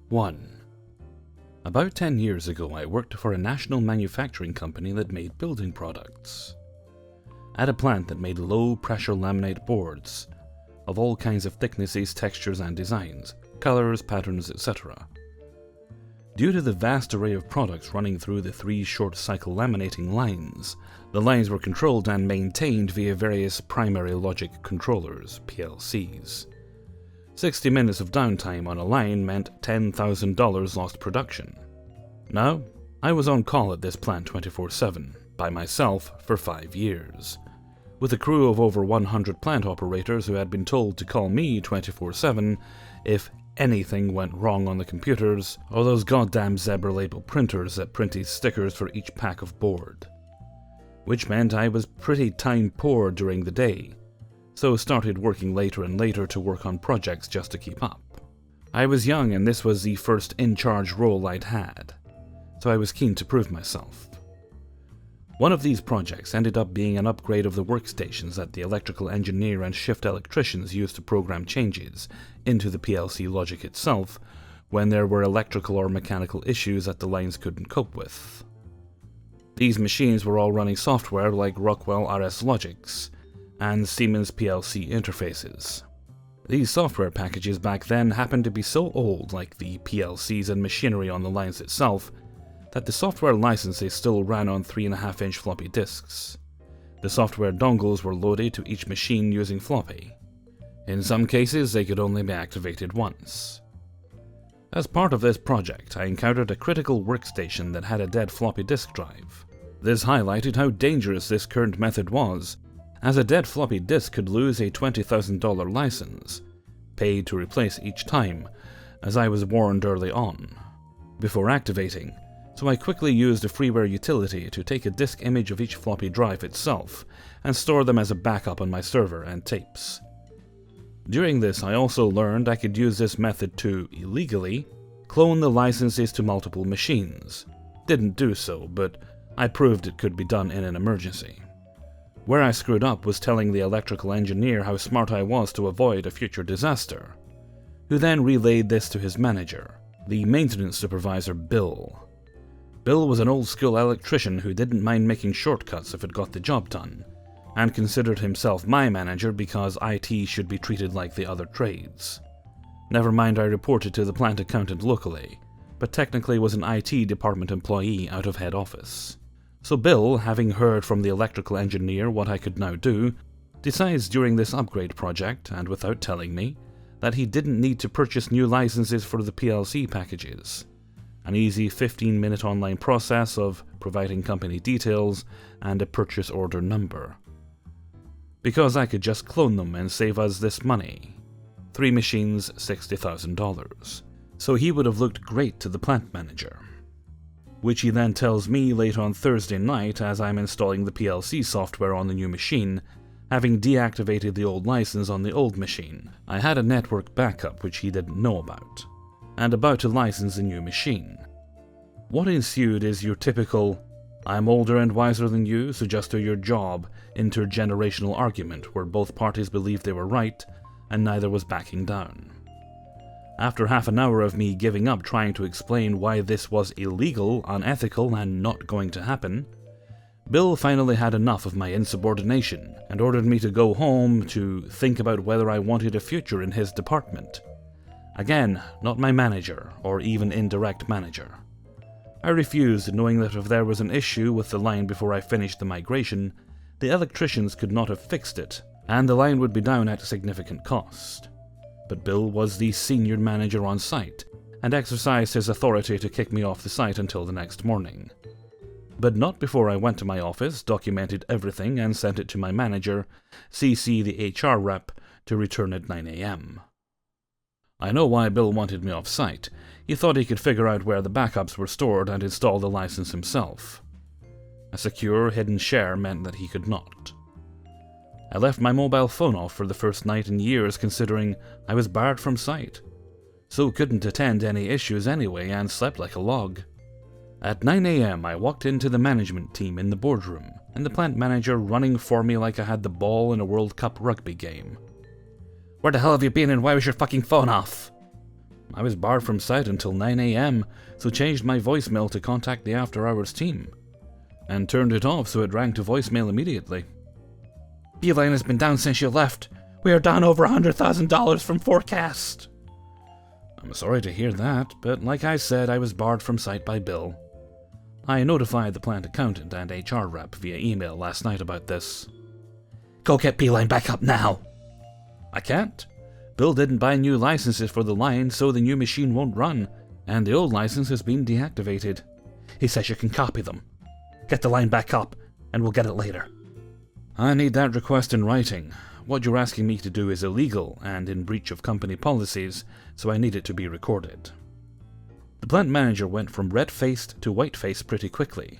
1. About 10 years ago, I worked for a national manufacturing company that made building products. At a plant that made low-pressure laminate boards of all kinds of thicknesses, textures, and designs, colors, patterns, etc. Due to the vast array of products running through the 3 short-cycle laminating lines, the lines were controlled and maintained via various primary logic controllers, PLCs. 60 minutes of downtime on a line meant $10,000 lost production. Now, I was on call at this plant 24/7, by myself for 5 years, with a crew of over 100 plant operators who had been told to call me 24/7 if anything went wrong on the computers or those goddamn zebra label printers that print these stickers for each pack of board. Which meant I was pretty time poor during the day, so started working later and later to work on projects just to keep up. I was young and this was the first in-charge role I'd had, so I was keen to prove myself. One of these projects ended up being an upgrade of the workstations that the electrical engineer and shift electricians used to program changes into the PLC logic itself when there were electrical or mechanical issues that the lines couldn't cope with. These machines were all running software like Rockwell RS Logics and Siemens PLC interfaces. These software packages back then happened to be so old, like the PLCs and machinery on the lines itself, that the software licenses still ran on 3.5-inch floppy disks. The software dongles were loaded to each machine using floppy. In some cases, they could only be activated once. As part of this project, I encountered a critical workstation that had a dead floppy disk drive. This highlighted how dangerous this current method was, as a dead floppy disk could lose a $20,000 license, paid to replace each time, as I was warned early on, before activating, so I quickly used a freeware utility to take a disk image of each floppy drive itself and store them as a backup on my server and tapes. During this, I also learned I could use this method to, illegally, clone the licenses to multiple machines. Didn't do so, but I proved it could be done in an emergency. Where I screwed up was telling the electrical engineer how smart I was to avoid a future disaster, who then relayed this to his manager, the maintenance supervisor Bill. Bill was an old-school electrician who didn't mind making shortcuts if it got the job done, and considered himself my manager because IT should be treated like the other trades. Never mind I reported to the plant accountant locally, but technically was an IT department employee out of head office. So Bill, having heard from the electrical engineer what I could now do, decides during this upgrade project, and without telling me, that he didn't need to purchase new licenses for the PLC packages. An easy 15-minute online process of providing company details and a purchase order number. Because I could just clone them and save us this money. 3 machines, $60,000. So he would have looked great to the plant manager. Which he then tells me late on Thursday night as I'm installing the PLC software on the new machine, having deactivated the old license on the old machine. I had a network backup which he didn't know about, and about to license the new machine. What ensued is your typical, "I'm older and wiser than you, so just do your job," intergenerational argument where both parties believed they were right and neither was backing down. After half an hour of me giving up trying to explain why this was illegal, unethical, and not going to happen, Bill finally had enough of my insubordination and ordered me to go home to think about whether I wanted a future in his department. Again, not my manager, or even indirect manager. I refused, knowing that if there was an issue with the line before I finished the migration, the electricians could not have fixed it, and the line would be down at significant cost. But Bill was the senior manager on site, and exercised his authority to kick me off the site until the next morning. But not before I went to my office, documented everything, and sent it to my manager, CC the HR rep, to return at 9 AM. I know why Bill wanted me off site. He thought he could figure out where the backups were stored and install the license himself. A secure, hidden share meant that he could not. I left my mobile phone off for the first night in years considering I was barred from site, so couldn't attend any issues anyway and slept like a log. At 9 AM I walked into the management team in the boardroom, and the plant manager running for me like I had the ball in a World Cup rugby game. "Where the hell have you been and why was your fucking phone off?" I was barred from site until 9 AM, so changed my voicemail to contact the after-hours team, and turned it off so it rang to voicemail immediately. Beeline has been down since you left. We are down over $100,000 from forecast. I'm sorry to hear that, but like I said, I was barred from site by Bill. I notified the plant accountant and HR rep via email last night about this. Go get Beeline back up now. I can't. Bill didn't buy new licenses for the line, so the new machine won't run, and the old license has been deactivated. He says you can copy them. Get the line back up, and we'll get it later. I need that request in writing. What you're asking me to do is illegal and in breach of company policies, so I need it to be recorded. The plant manager went from red-faced to white-faced pretty quickly,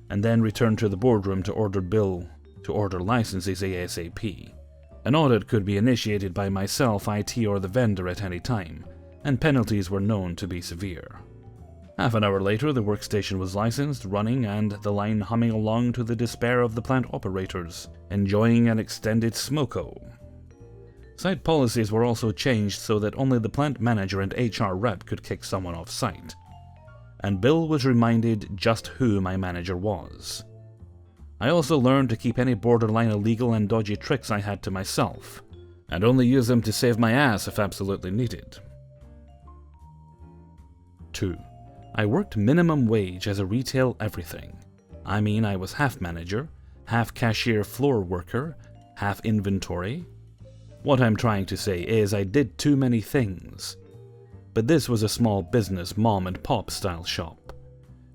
and then returned to the boardroom to order Bill to order licenses ASAP. An audit could be initiated by myself, IT, or the vendor at any time, and penalties were known to be severe. Half an hour later, the workstation was licensed, running, and the line humming along to the despair of the plant operators, enjoying an extended smoko. Site policies were also changed so that only the plant manager and HR rep could kick someone off site, and Bill was reminded just who my manager was. I also learned to keep any borderline illegal and dodgy tricks I had to myself, and only use them to save my ass if absolutely needed. 2. I worked minimum wage as a retail everything. I mean, I was half manager, half cashier floor worker, half inventory. What I'm trying to say is I did too many things. But this was a small business mom and pop style shop.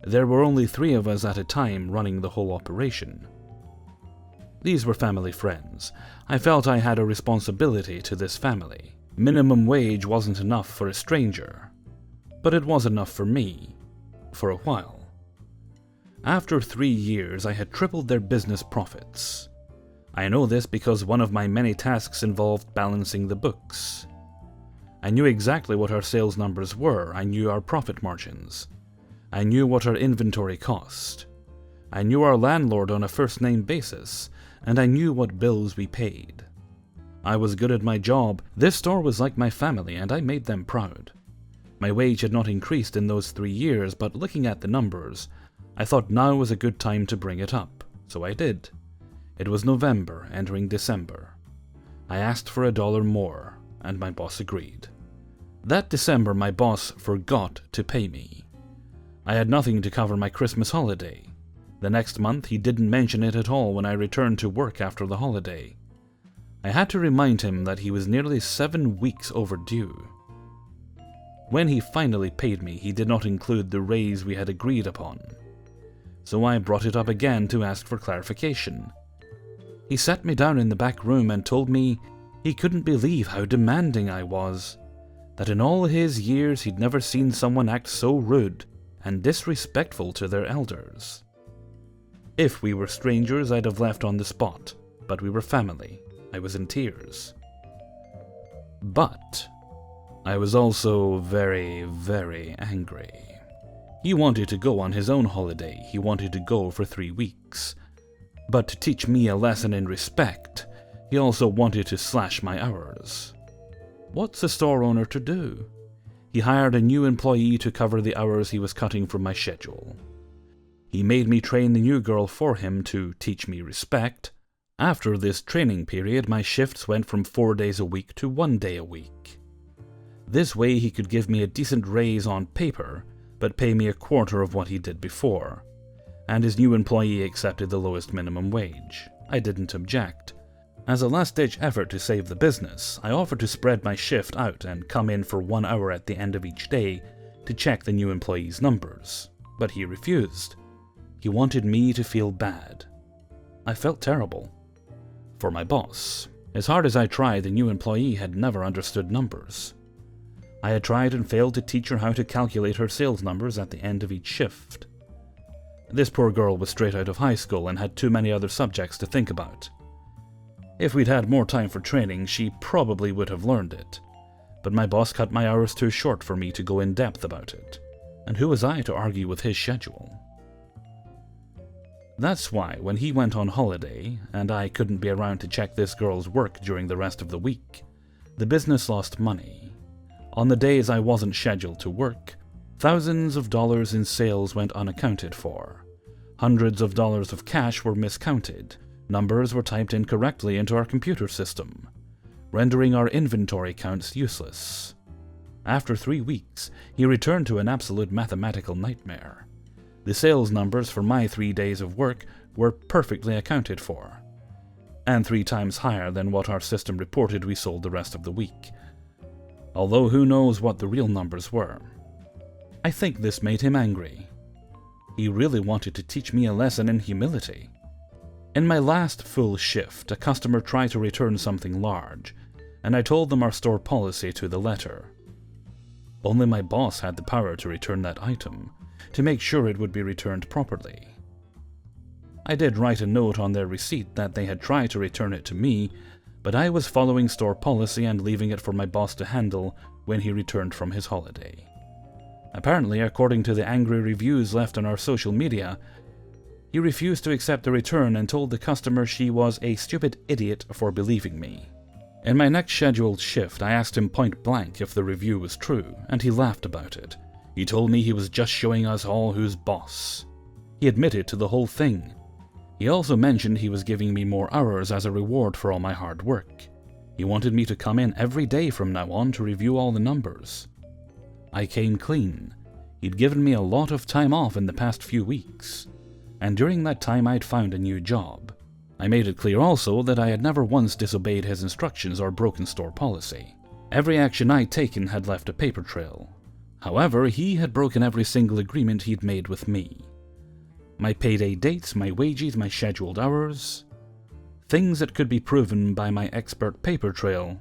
There were only 3 of us at a time running the whole operation. These were family friends. I felt I had a responsibility to this family. Minimum wage wasn't enough for a stranger, but it was enough for me, for a while. After 3 years, I had tripled their business profits. I know this because one of my many tasks involved balancing the books. I knew exactly what our sales numbers were. I knew our profit margins. I knew what our inventory cost. I knew our landlord on a first-name basis, and I knew what bills we paid. I was good at my job. This store was like my family, and I made them proud. My wage had not increased in those 3 years, but looking at the numbers, I thought now was a good time to bring it up, so I did. It was November, entering December. I asked for $1 more, and my boss agreed. That December, my boss forgot to pay me. I had nothing to cover my Christmas holiday. The next month, he didn't mention it at all when I returned to work after the holiday. I had to remind him that he was nearly 7 weeks overdue. When he finally paid me, he did not include the raise we had agreed upon. So I brought it up again to ask for clarification. He sat me down in the back room and told me he couldn't believe how demanding I was, that in all his years he'd never seen someone act so rude and disrespectful to their elders. If we were strangers, I'd have left on the spot, but we were family. I was in tears. But I was also very, very angry. He wanted to go on his own holiday. He wanted to go for 3 weeks. But to teach me a lesson in respect, he also wanted to slash my hours. What's a store owner to do? He hired a new employee to cover the hours he was cutting from my schedule. He made me train the new girl for him to teach me respect. After this training period, my shifts went from 4 days a week to 1 day a week. This way he could give me a decent raise on paper, but pay me a quarter of what he did before. And his new employee accepted the lowest minimum wage. I didn't object. As a last-ditch effort to save the business, I offered to spread my shift out and come in for 1 hour at the end of each day to check the new employee's numbers, but he refused. He wanted me to feel bad. I felt terrible. For my boss, as hard as I tried, the new employee had never understood numbers. I had tried and failed to teach her how to calculate her sales numbers at the end of each shift. This poor girl was straight out of high school and had too many other subjects to think about. If we'd had more time for training, she probably would have learned it. But my boss cut my hours too short for me to go in depth about it. And who was I to argue with his schedule? That's why, when he went on holiday, and I couldn't be around to check this girl's work during the rest of the week, the business lost money. On the days I wasn't scheduled to work, thousands of dollars in sales went unaccounted for. Hundreds of dollars of cash were miscounted. Numbers were typed incorrectly into our computer system, rendering our inventory counts useless. After 3 weeks, he returned to an absolute mathematical nightmare. The sales numbers for my 3 days of work were perfectly accounted for, and 3 times higher than what our system reported we sold the rest of the week. Although who knows what the real numbers were. I think this made him angry. He really wanted to teach me a lesson in humility. In my last full shift, a customer tried to return something large, and I told them our store policy to the letter. Only my boss had the power to return that item, to make sure it would be returned properly. I did write a note on their receipt that they had tried to return it to me, but I was following store policy and leaving it for my boss to handle when he returned from his holiday. Apparently, according to the angry reviews left on our social media, he refused to accept the return and told the customer she was a stupid idiot for believing me. In my next scheduled shift, I asked him point blank if the review was true, and he laughed about it. He told me he was just showing us all who's boss. He admitted to the whole thing. He also mentioned he was giving me more hours as a reward for all my hard work. He wanted me to come in every day from now on to review all the numbers. I came clean. He'd given me a lot of time off in the past few weeks, and during that time I'd found a new job. I made it clear also that I had never once disobeyed his instructions or broken store policy. Every action I'd taken had left a paper trail. However, he had broken every single agreement he'd made with me. My payday dates, my wages, my scheduled hours. Things that could be proven by my expert paper trail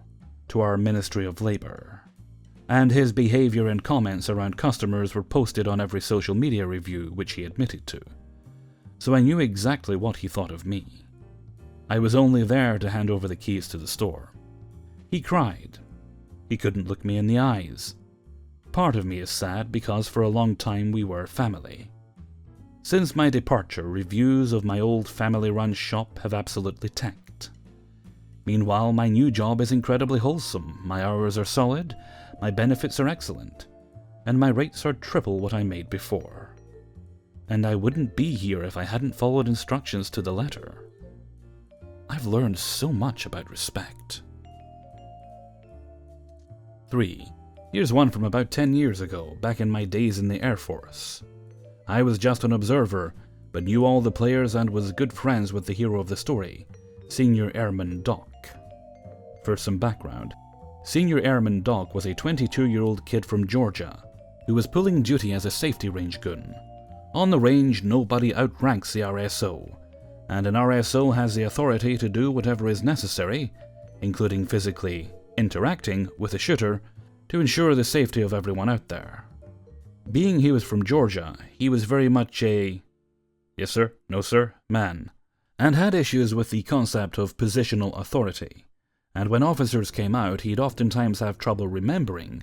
to our Ministry of Labor. And his behavior and comments around customers were posted on every social media review which he admitted to. So I knew exactly what he thought of me. I was only there to hand over the keys to the store. He cried. He couldn't look me in the eyes. Part of me is sad because for a long time we were family. Since my departure, reviews of my old family-run shop have absolutely tanked. Meanwhile, my new job is incredibly wholesome, my hours are solid, my benefits are excellent, and my rates are triple what I made before. And I wouldn't be here if I hadn't followed instructions to the letter. I've learned so much about respect. 3. Here's one from about 10 years ago, back in my days in the Air Force. I was just an observer, but knew all the players and was good friends with the hero of the story, Senior Airman Doc. For some background, Senior Airman Doc was a 22-year-old kid from Georgia who was pulling duty as a safety range gun. On the range, nobody outranks the RSO, and an RSO has the authority to do whatever is necessary, including physically interacting with a shooter, to ensure the safety of everyone out there. Being he was from Georgia, he was very much a yes sir, no sir man, and had issues with the concept of positional authority, and when officers came out he'd oftentimes have trouble remembering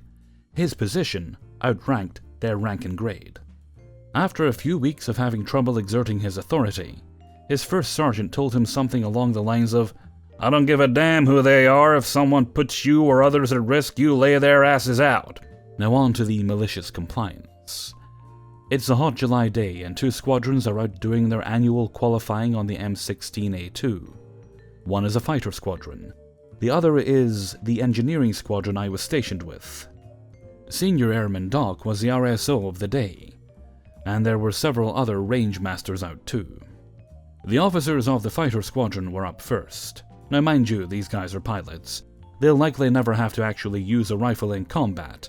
his position outranked their rank and grade. After a few weeks of having trouble exerting his authority, his first sergeant told him something along the lines of, "I don't give a damn who they are, if someone puts you or others at risk, you lay their asses out." Now on to the malicious compliance. It's a hot July day and 2 squadrons are out doing their annual qualifying on the M16A2. One is a fighter squadron. The other is the engineering squadron I was stationed with. Senior Airman Doc was the RSO of the day, and there were several other range masters out too. The officers of the fighter squadron were up first. Now mind you, these guys are pilots. They'll likely never have to actually use a rifle in combat,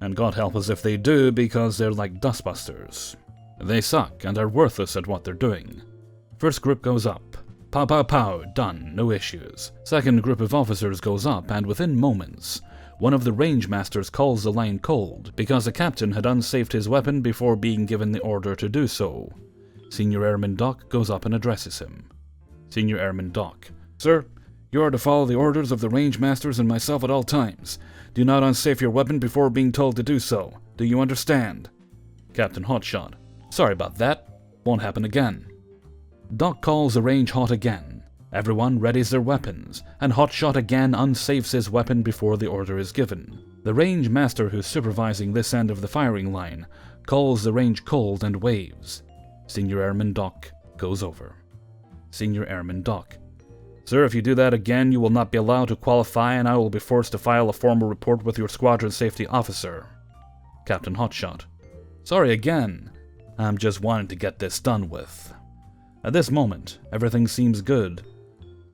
and God help us if they do, because they're like dustbusters. They suck and are worthless at what they're doing. First group goes up. Pow pow pow, done, no issues. Second group of officers goes up, and within moments, one of the range masters calls the line cold because the captain had unsafed his weapon before being given the order to do so. Senior Airman Doc goes up and addresses him. Senior Airman Doc: "Sir, you are to follow the orders of the range masters and myself at all times. Do not unsafe your weapon before being told to do so. Do you understand?" Captain Hotshot: "Sorry about that. Won't happen again." Doc calls the range hot again. Everyone readies their weapons, and Hotshot again unsafes his weapon before the order is given. The range master who's supervising this end of the firing line calls the range cold and waves. Senior Airman Doc goes over. Senior Airman Doc: Sir, if you do that again, you will not be allowed to qualify and I will be forced to file a formal report with your squadron safety officer. Captain Hotshot: Sorry again. I'm just wanting to get this done with. At this moment, everything seems good,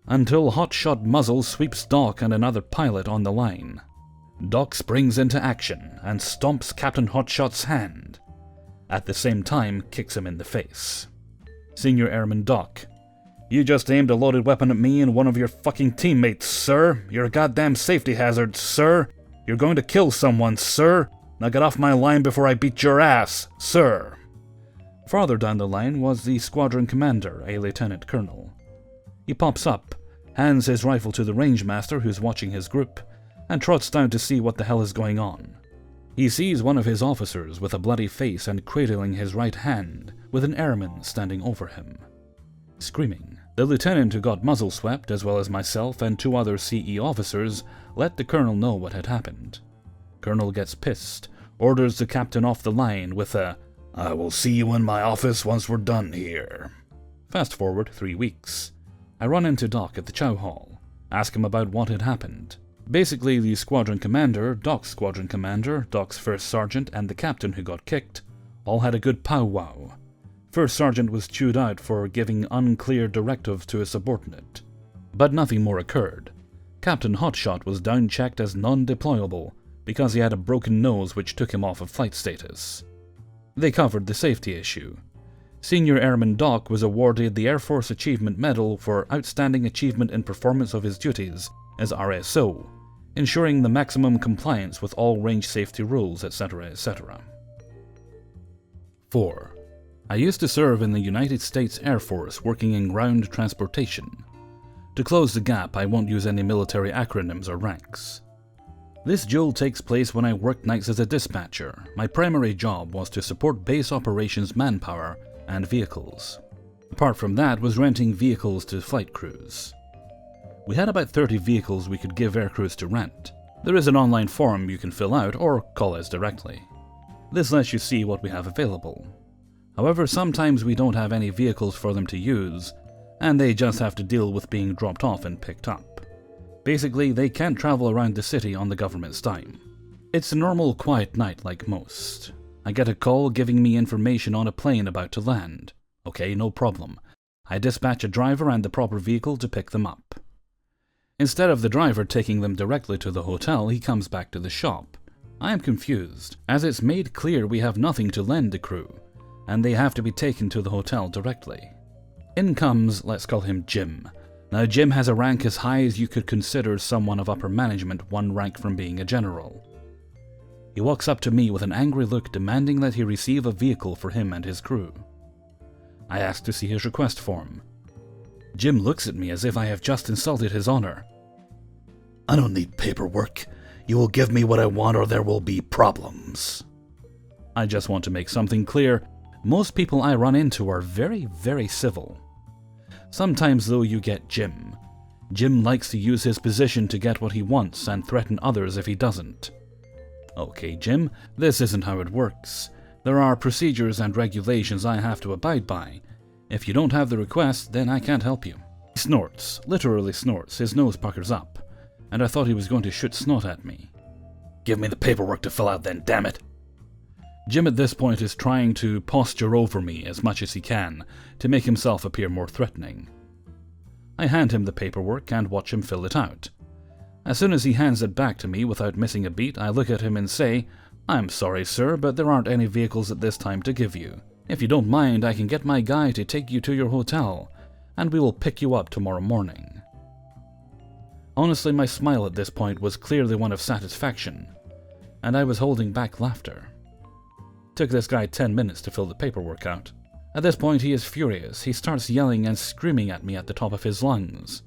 until Hotshot Muzzle sweeps Doc and another pilot on the line. Doc springs into action and stomps Captain Hotshot's hand. At the same time, kicks him in the face. Senior Airman Doc: You just aimed a loaded weapon at me and one of your fucking teammates, sir. You're a goddamn safety hazard, sir. You're going to kill someone, sir. Now get off my line before I beat your ass, sir. Farther down the line was the squadron commander, a lieutenant colonel. He pops up, hands his rifle to the range master who's watching his group, and trots down to see what the hell is going on. He sees one of his officers with a bloody face and cradling his right hand, with an airman standing over him, screaming. The lieutenant who got muzzle swept, as well as myself and 2 other CE officers, let the colonel know what had happened. Colonel gets pissed, orders the captain off the line with a "I will see you in my office once we're done here." Fast forward 3 weeks. I run into Doc at the chow hall, ask him about what had happened. Basically, the squadron commander, Doc's squadron commander, Doc's first sergeant, and the captain who got kicked all had a good powwow. First sergeant was chewed out for giving unclear directive to a subordinate. But nothing more occurred. Captain Hotshot was down-checked as non-deployable because he had a broken nose which took him off of flight status. They covered the safety issue. Senior Airman Doc was awarded the Air Force Achievement Medal for outstanding achievement in performance of his duties as RSO, ensuring the maximum compliance with all range safety rules, etc., etc. 4. I used to serve in the United States Air Force working in ground transportation. To close the gap, I won't use any military acronyms or ranks. This duel takes place when I worked nights as a dispatcher. My primary job was to support base operations manpower and vehicles. Apart from that was renting vehicles to flight crews. We had about 30 vehicles we could give air crews to rent. There is an online form you can fill out or call us directly. This lets you see what we have available. However, sometimes we don't have any vehicles for them to use, and they just have to deal with being dropped off and picked up. Basically, they can't travel around the city on the government's dime. It's a normal, quiet night like most. I get a call giving me information on a plane about to land. Okay, no problem. I dispatch a driver and the proper vehicle to pick them up. Instead of the driver taking them directly to the hotel, he comes back to the shop. I am confused, as it's made clear we have nothing to lend the crew, and they have to be taken to the hotel directly. In comes, let's call him Jim. Now Jim has a rank as high as you could consider someone of upper management, 1 rank from being a general. He walks up to me with an angry look demanding that he receive a vehicle for him and his crew. I ask to see his request form. Jim looks at me as if I have just insulted his honor. "I don't need paperwork. You will give me what I want or there will be problems." I just want to make something clear. Most people I run into are very, very civil. Sometimes though you get Jim. Jim likes to use his position to get what he wants and threaten others if he doesn't. Okay, Jim, this isn't how it works. There are procedures and regulations I have to abide by. If you don't have the request, then I can't help you. He snorts, literally snorts, his nose puckers up, and I thought he was going to shoot snot at me. "Give me the paperwork to fill out then, damn it!" Jim at this point is trying to posture over me as much as he can to make himself appear more threatening. I hand him the paperwork and watch him fill it out. As soon as he hands it back to me without missing a beat, I look at him and say, "I'm sorry, sir, but there aren't any vehicles at this time to give you. If you don't mind, I can get my guy to take you to your hotel, and we will pick you up tomorrow morning." Honestly, my smile at this point was clearly one of satisfaction, and I was holding back laughter. Took this guy 10 minutes to fill the paperwork out. At this point, he is furious. He starts yelling and screaming at me at the top of his lungs.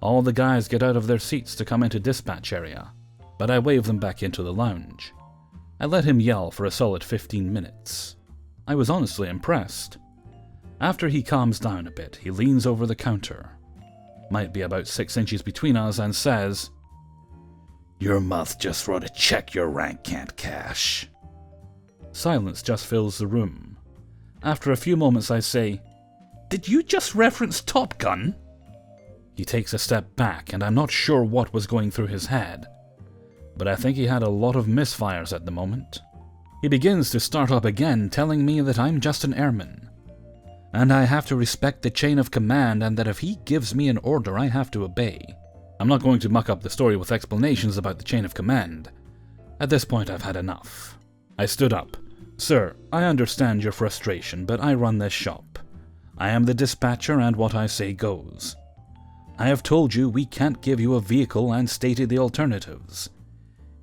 All the guys get out of their seats to come into dispatch area, but I wave them back into the lounge. I let him yell for a solid 15 minutes. I was honestly impressed. After he calms down a bit, he leans over the counter, might be about 6 inches between us, and says, Your mouth just wrote a check your rank can't cash. Silence just fills the room. After a few moments I say, Did you just reference Top Gun? He takes a step back, and I'm not sure what was going through his head, but I think he had a lot of misfires at the moment. He begins to start up again, telling me that I'm just an airman, and I have to respect the chain of command, and that if he gives me an order, I have to obey. I'm not going to muck up the story with explanations about the chain of command. At this point, I've had enough. I stood up. Sir, I understand your frustration, but I run this shop. I am the dispatcher, and what I say goes. I have told you we can't give you a vehicle and stated the alternatives.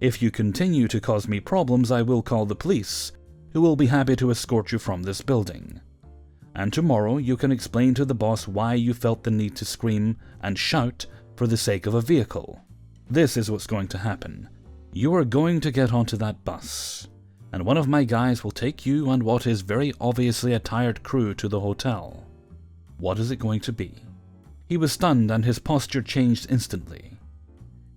If you continue to cause me problems, I will call the police, who will be happy to escort you from this building. And tomorrow you can explain to the boss why you felt the need to scream and shout for the sake of a vehicle. This is what's going to happen. You are going to get onto that bus, and one of my guys will take you and what is very obviously a tired crew to the hotel. What is it going to be? He was stunned and his posture changed instantly.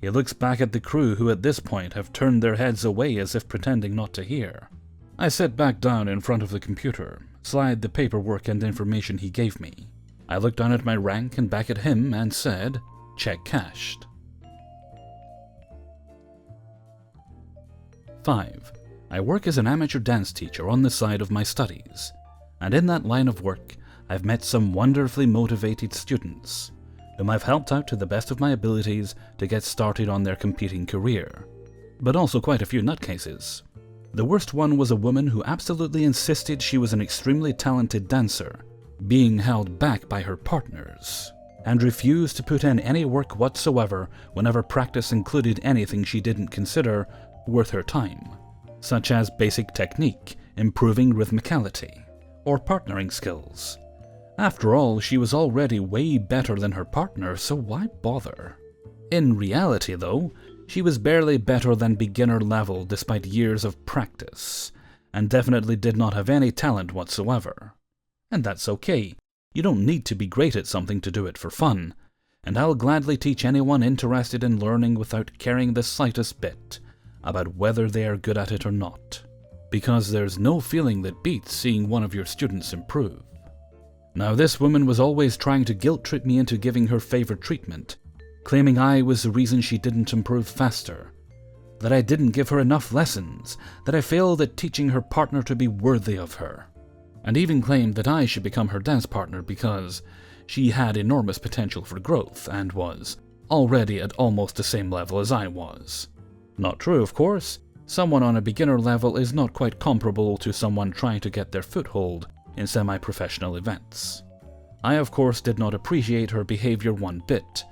He looks back at the crew, who at this point have turned their heads away as if pretending not to hear. I sit back down in front of the computer, slide the paperwork and information he gave me. I looked down at my rank and back at him and said, Check cashed. 5. I work as an amateur dance teacher on the side of my studies, and in that line of work, I've met some wonderfully motivated students, whom I've helped out to the best of my abilities to get started on their competing career, but also quite a few nutcases. The worst one was a woman who absolutely insisted she was an extremely talented dancer, being held back by her partners, and refused to put in any work whatsoever whenever practice included anything she didn't consider worth her time, such as basic technique, improving rhythmicality, or partnering skills. After all, she was already way better than her partner, so why bother? In reality, though, she was barely better than beginner level despite years of practice, and definitely did not have any talent whatsoever. And that's okay. You don't need to be great at something to do it for fun, and I'll gladly teach anyone interested in learning without caring the slightest bit about whether they are good at it or not, because there's no feeling that beats seeing one of your students improve. Now, this woman was always trying to guilt-trip me into giving her favored treatment, claiming I was the reason she didn't improve faster, that I didn't give her enough lessons, that I failed at teaching her partner to be worthy of her, and even claimed that I should become her dance partner because she had enormous potential for growth and was already at almost the same level as I was. Not true, of course. Someone on a beginner level is not quite comparable to someone trying to get their foothold in semi-professional events. I, of course, did not appreciate her behavior one bit,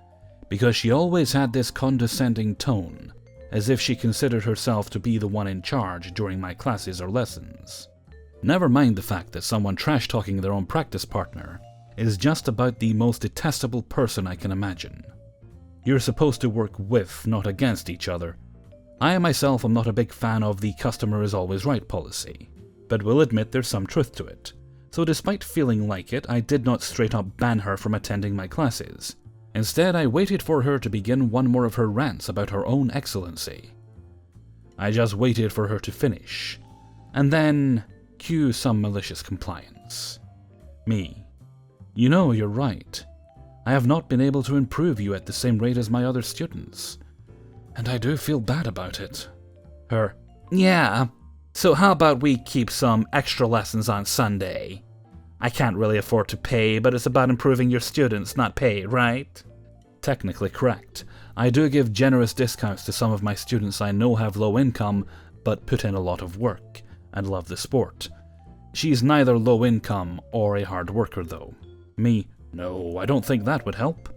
because she always had this condescending tone, as if she considered herself to be the one in charge during my classes or lessons. Never mind the fact that someone trash-talking their own practice partner is just about the most detestable person I can imagine. You're supposed to work with, not against each other. I myself am not a big fan of the customer is always right policy, but will admit there's some truth to it. So despite feeling like it, I did not straight up ban her from attending my classes. Instead, I waited for her to begin one more of her rants about her own excellency. I just waited for her to finish, and then cue some malicious compliance. Me. You know, you're right. I have not been able to improve you at the same rate as my other students, and I do feel bad about it. Her. Yeah. So how about we keep some extra lessons on Sunday? I can't really afford to pay, but it's about improving your students, not pay, right? Technically correct. I do give generous discounts to some of my students I know have low income, but put in a lot of work, and love the sport. She's neither low income or a hard worker, though. Me, no, I don't think that would help.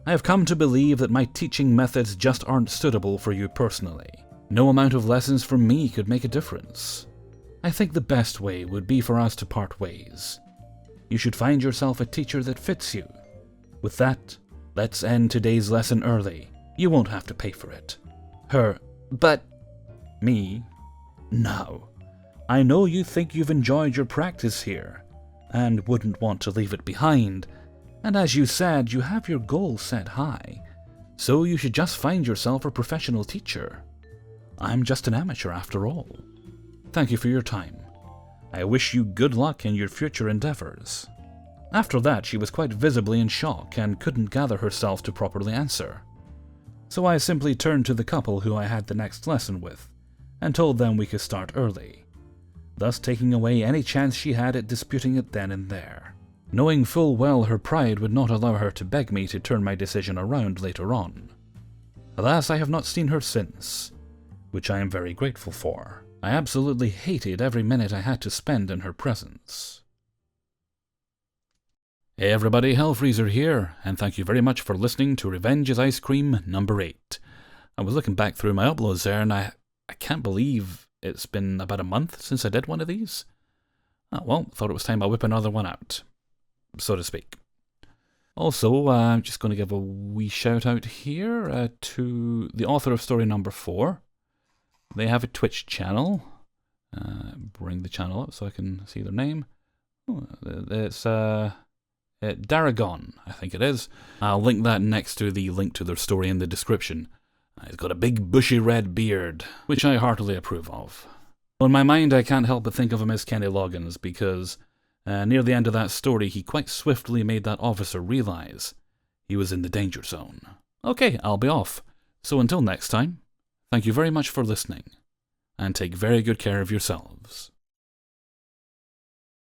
I have come to believe that my teaching methods just aren't suitable for you personally. No amount of lessons from me could make a difference. I think the best way would be for us to part ways. You should find yourself a teacher that fits you. With that, let's end today's lesson early. You won't have to pay for it. Her. But. Me. No. I know you think you've enjoyed your practice here, and wouldn't want to leave it behind, and as you said, you have your goals set high, So you should just find yourself a professional teacher. I'm just an amateur after all. Thank you for your time. I wish you good luck in your future endeavors." After that, she was quite visibly in shock and couldn't gather herself to properly answer. So I simply turned to the couple who I had the next lesson with, and told them we could start early, thus taking away any chance she had at disputing it then and there, knowing full well her pride would not allow her to beg me to turn my decision around later on. Alas, I have not seen her since, which I am very grateful for. I absolutely hated every minute I had to spend in her presence. Hey everybody, Hellfreezer here, and thank you very much for listening to Revenge is Ice Cream number 8. I was looking back through my uploads there, and I can't believe it's been about a month since I did one of these. Well, thought it was time I whip another one out, so to speak. Also, I'm just going to give a wee shout out here to the author of story number 4. They have a Twitch channel. Bring the channel up so I can see their name. It's Daragon, I think it is. I'll link that next to the link to their story in the description. He's got a big bushy red beard, which I heartily approve of. Well, in my mind, I can't help but think of him as Kenny Loggins, because near the end of that story, he quite swiftly made that officer realize he was in the danger zone. Okay, I'll be off. So until next time, thank you very much for listening, and take very good care of yourselves.